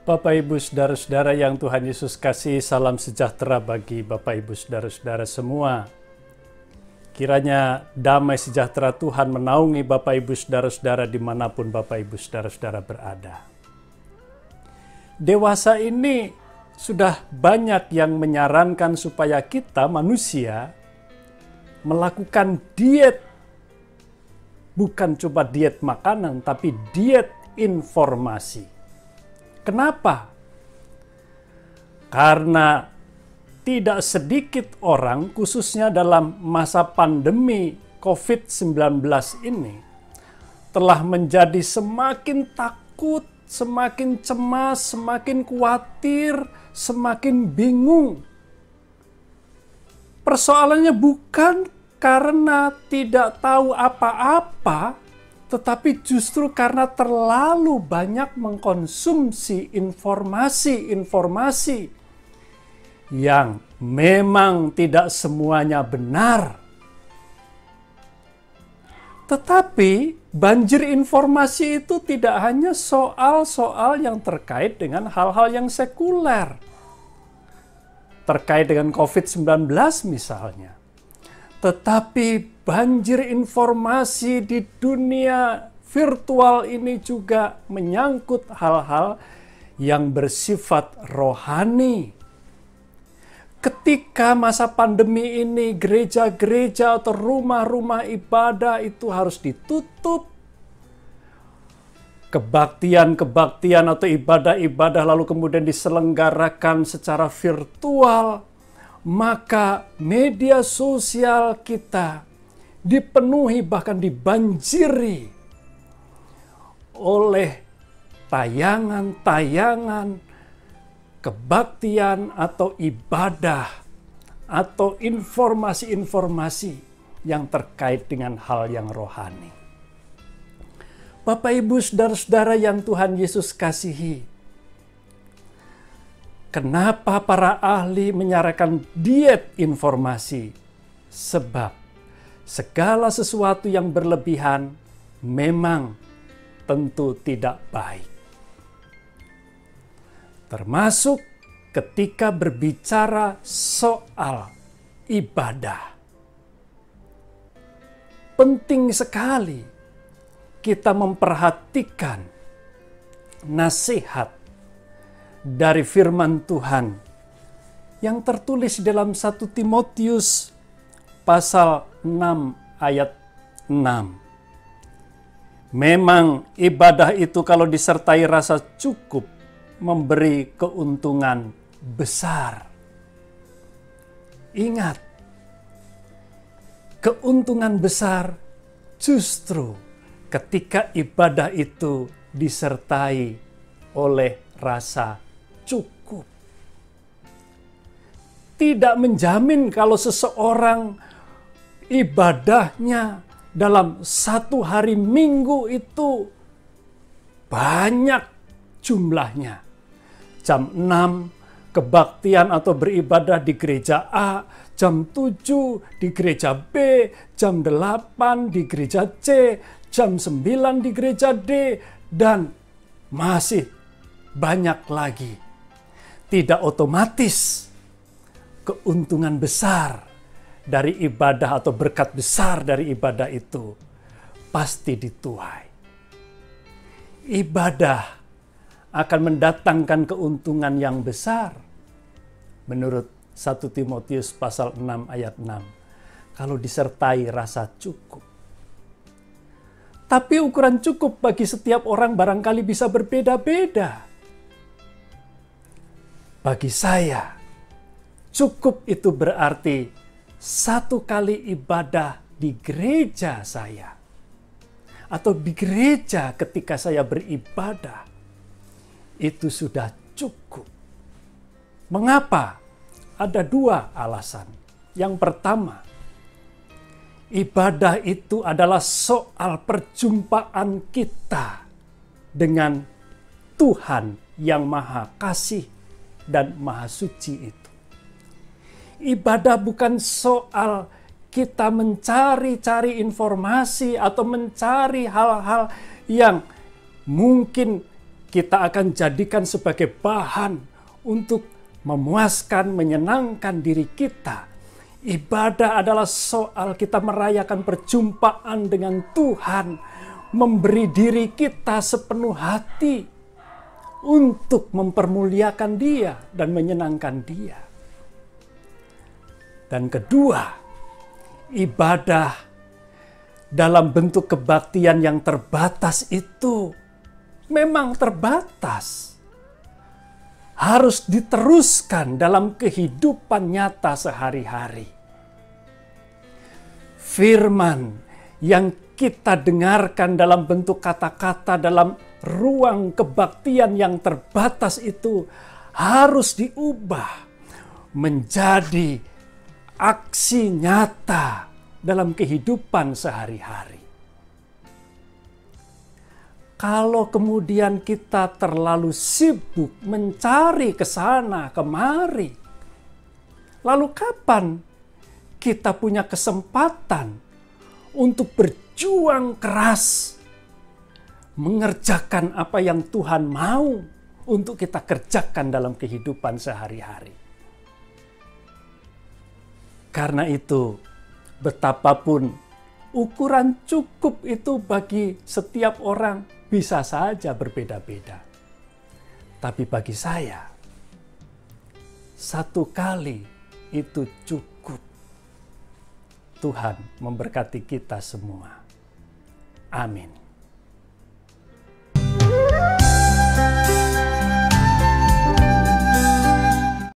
Bapak Ibu Saudara-saudara yang Tuhan Yesus kasih, salam sejahtera bagi Bapak Ibu Saudara-saudara semua. Kiranya damai sejahtera Tuhan menaungi Bapak Ibu Saudara-saudara dimanapun Bapak Ibu Saudara-saudara berada. Dewasa ini sudah banyak yang menyarankan supaya kita manusia melakukan diet. Bukan coba diet makanan, tapi diet informasi. Kenapa? Karena tidak sedikit orang, khususnya dalam masa pandemi COVID-19 ini, telah menjadi semakin takut, semakin cemas, semakin khawatir, semakin bingung. Persoalannya bukan karena tidak tahu apa-apa, tetapi justru karena terlalu banyak mengkonsumsi informasi-informasi yang memang tidak semuanya benar. Tetapi banjir informasi itu tidak hanya soal-soal yang terkait dengan hal-hal yang sekuler. Terkait dengan COVID-19 misalnya. Tetapi banjir informasi di dunia virtual ini juga menyangkut hal-hal yang bersifat rohani. Ketika masa pandemi ini gereja-gereja atau rumah-rumah ibadah itu harus ditutup, kebaktian-kebaktian atau ibadah-ibadah lalu kemudian diselenggarakan secara virtual, maka media sosial kita dipenuhi bahkan dibanjiri oleh tayangan-tayangan kebaktian atau ibadah atau informasi-informasi yang terkait dengan hal yang rohani. Bapak Ibu Saudara-saudara yang Tuhan Yesus kasihi, kenapa para ahli menyarankan diet informasi? Sebab segala sesuatu yang berlebihan memang tentu tidak baik. Termasuk ketika berbicara soal ibadah. Penting sekali kita memperhatikan nasihat dari firman Tuhan yang tertulis dalam 1 Timotius pasal 6 ayat 6. Memang ibadah itu kalau disertai rasa cukup memberi keuntungan besar. Ingat, keuntungan besar justru ketika ibadah itu disertai oleh rasa cukup. Tidak menjamin kalau seseorang ibadahnya dalam satu hari Minggu itu banyak jumlahnya. Jam 6 kebaktian atau beribadah di gereja A, jam 7 di gereja B, jam 8 di gereja C, jam 9 di gereja D, dan masih banyak lagi. Tidak otomatis keuntungan besar dari ibadah atau berkat besar dari ibadah itu pasti dituai. Ibadah akan mendatangkan keuntungan yang besar. Menurut 1 Timotius pasal 6 ayat 6. Kalau disertai rasa cukup. Tapi ukuran cukup bagi setiap orang barangkali bisa berbeda-beda. Bagi saya, cukup itu berarti satu kali ibadah di gereja saya. Atau di gereja ketika saya beribadah. Itu sudah cukup. Mengapa? Ada dua alasan. Yang pertama, ibadah itu adalah soal perjumpaan kita dengan Tuhan yang Maha Kasih dan Maha Suci itu. Ibadah bukan soal kita mencari-cari informasi atau mencari hal-hal yang mungkin kita akan jadikan sebagai bahan untuk memuaskan, menyenangkan diri kita. Ibadah adalah soal kita merayakan perjumpaan dengan Tuhan, memberi diri kita sepenuh hati untuk mempermuliakan Dia dan menyenangkan Dia. Dan kedua, ibadah dalam bentuk kebaktian yang terbatas itu memang terbatas. Harus diteruskan dalam kehidupan nyata sehari-hari. Firman yang kita dengarkan dalam bentuk kata-kata dalam ruang kebaktian yang terbatas itu harus diubah menjadi aksi nyata dalam kehidupan sehari-hari. Kalau kemudian kita terlalu sibuk mencari ke sana kemari, lalu kapan kita punya kesempatan untuk berjuang keras mengerjakan apa yang Tuhan mau untuk kita kerjakan dalam kehidupan sehari-hari? Karena itu, betapapun ukuran cukup itu bagi setiap orang bisa saja berbeda-beda. Tapi bagi saya, satu kali itu cukup. Tuhan memberkati kita semua. Amin.